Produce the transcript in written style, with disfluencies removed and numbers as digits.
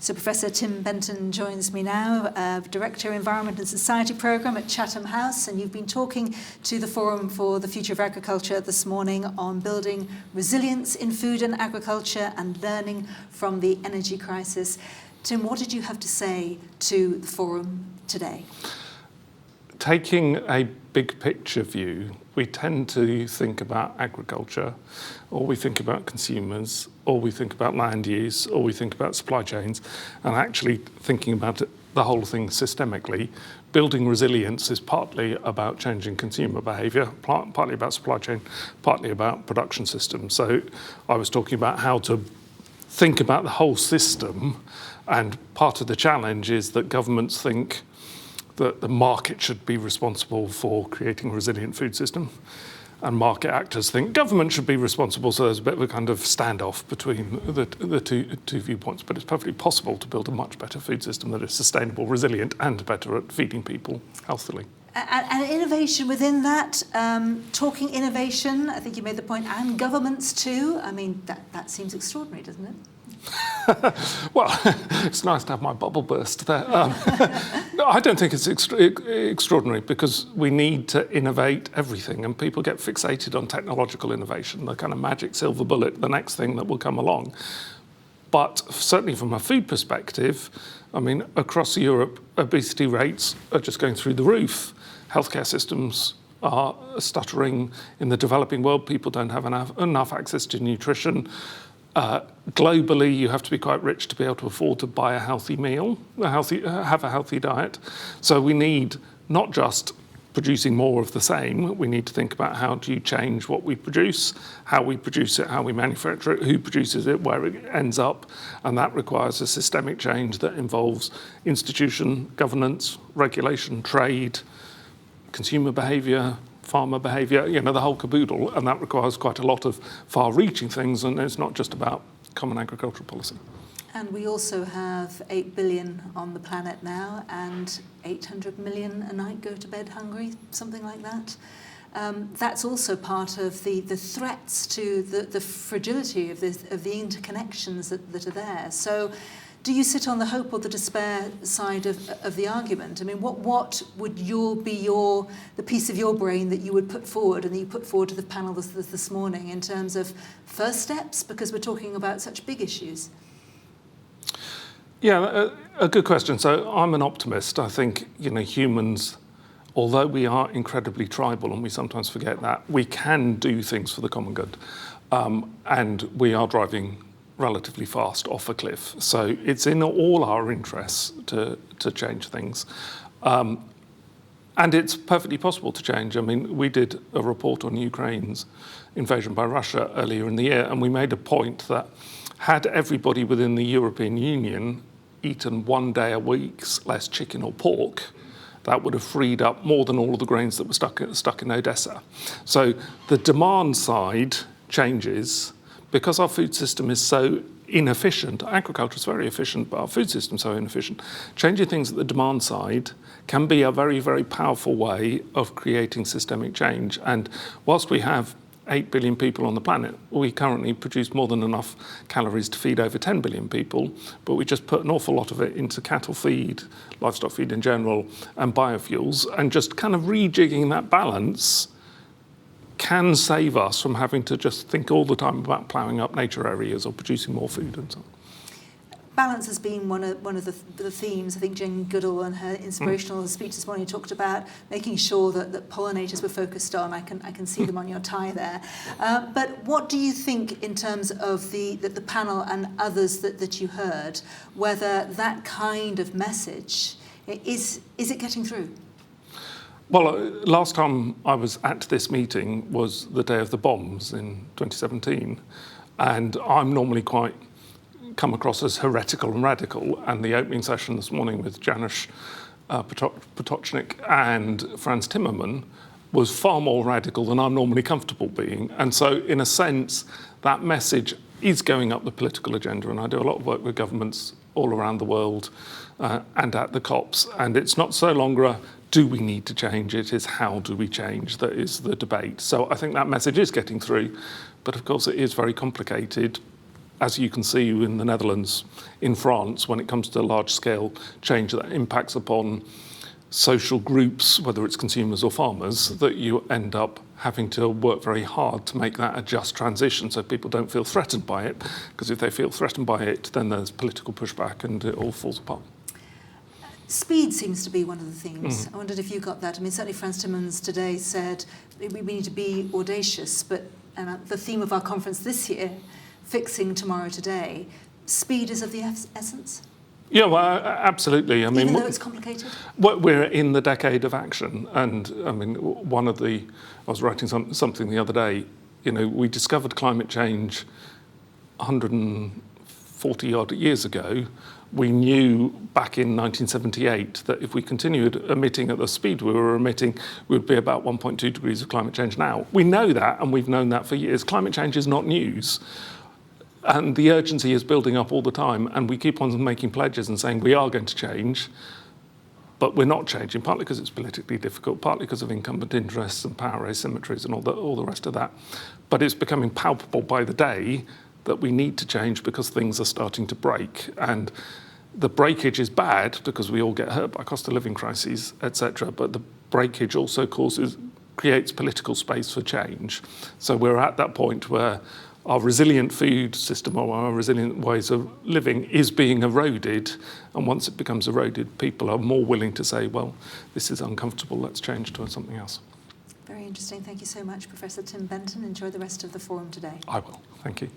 So Professor Tim Benton joins me now, Director Environment and Society Programme at Chatham House, and you've been talking to the Forum for the Future of Agriculture this morning on building resilience in food and agriculture and learning from the energy crisis. Tim, what did you have to say to the Forum today? Taking a big picture view, we tend to think about agriculture, or we think about consumers, or we think about land use, or we think about supply chains, and actually thinking about the whole thing systemically. Building resilience is partly about changing consumer behaviour, partly about supply chain, partly about production systems. So I was talking about how to think about the whole system, and part of the challenge is that governments think that the market should be responsible for creating a resilient food system, and market actors think government should be responsible, so there's a bit of a kind of standoff between the two viewpoints. But it's perfectly possible to build a much better food system that is sustainable, resilient, and better at feeding people healthily. And innovation within that, talking innovation, I think you made the point, and governments too. I mean, that seems extraordinary, doesn't it? Well, it's nice to have my bubble burst there. No, I don't think it's extraordinary, because we need to innovate everything, and people get fixated on technological innovation, the kind of magic silver bullet, the next thing that will come along. But certainly from a food perspective, I mean, across Europe, obesity rates are just going through the roof. Healthcare systems are stuttering. In the developing world, people don't have enough access to nutrition. Globally, you have to be quite rich to be able to afford to buy a healthy meal, have a healthy diet. So we need not just producing more of the same, we need to think about how do you change what we produce, how we produce it, how we manufacture it, who produces it, where it ends up. And that requires a systemic change that involves institution, governance, regulation, trade, consumer behaviour, farmer behaviour, the whole caboodle, and that requires quite a lot of far-reaching things, and it's not just about common agricultural policy. And we also have 8 billion on the planet now, and 800 million a night go to bed hungry, something like that. That's also part of the threats to the fragility of the interconnections that are there. So do you sit on the hope or the despair side of the argument? I mean, what would be the piece of your brain that you would put forward and that you put forward to the panel this morning in terms of first steps, because we're talking about such big issues? Yeah, a good question. So I'm an optimist. I think, humans, although we are incredibly tribal, and we sometimes forget that, we can do things for the common good. And we are driving relatively fast off a cliff. So it's in all our interests to change things. And it's perfectly possible to change. I mean, we did a report on Ukraine's invasion by Russia earlier in the year, and we made a point that had everybody within the European Union eaten 1 day a week less chicken or pork, that would have freed up more than all of the grains that were stuck in Odessa. So the demand side changes. Because our food system is so inefficient, agriculture is very efficient, but our food system is so inefficient, changing things at the demand side can be a very, very powerful way of creating systemic change. And whilst we have 8 billion people on the planet, we currently produce more than enough calories to feed over 10 billion people, but we just put an awful lot of it into cattle feed, livestock feed in general, and biofuels, and just kind of rejigging that balance can save us from having to just think all the time about ploughing up nature areas or producing more food and so on. Balance has been one of the themes. I think Jane Goodall, in her inspirational speech this morning, talked about making sure that pollinators were focused on. I can see them on your tie there. But what do you think in terms of the panel and others that you heard, whether that kind of message, is it getting through? Well, last time I was at this meeting was the day of the bombs in 2017, and I'm normally quite come across as heretical and radical, and the opening session this morning with Janusz Potocznik and Franz Timmermann was far more radical than I'm normally comfortable being. And so, in a sense, that message is going up the political agenda, and I do a lot of work with governments all around the world and at the COPs, and it's not so longer do we need to change, it is how do we change that is the debate. So I think that message is getting through, but of course it is very complicated as you can see in the Netherlands, in France, when it comes to large-scale change that impacts upon social groups, whether it's consumers or farmers, that you end up having to work very hard to make that a just transition so people don't feel threatened by it, because if they feel threatened by it, then there's political pushback and it all falls apart. Speed seems to be one of the themes. I wondered if you got that. I mean, certainly Frans Timmermans today said we need to be audacious, but the theme of our conference this year, fixing tomorrow today, speed is of the essence? Yeah, well, absolutely. I mean, even though it's complicated? We're in the decade of action. And I mean, I was writing something the other day, we discovered climate change 140 odd years ago. We knew back in 1978 that if we continued emitting at the speed we were emitting, we would be about 1.2 degrees of climate change now. We know that, and we've known that for years. Climate change is not news. And the urgency is building up all the time, and we keep on making pledges and saying we are going to change, but we're not changing, partly because it's politically difficult, partly because of incumbent interests and power asymmetries and all the rest of that. But it's becoming palpable by the day that we need to change because things are starting to break. And the breakage is bad because we all get hurt by cost of living crises, etc. But the breakage also creates political space for change. So we're at that point where our resilient food system or our resilient ways of living is being eroded. And once it becomes eroded, people are more willing to say, well, this is uncomfortable, let's change to something else. Very interesting. Thank you so much, Professor Tim Benton. Enjoy the rest of the forum today. I will. Thank you.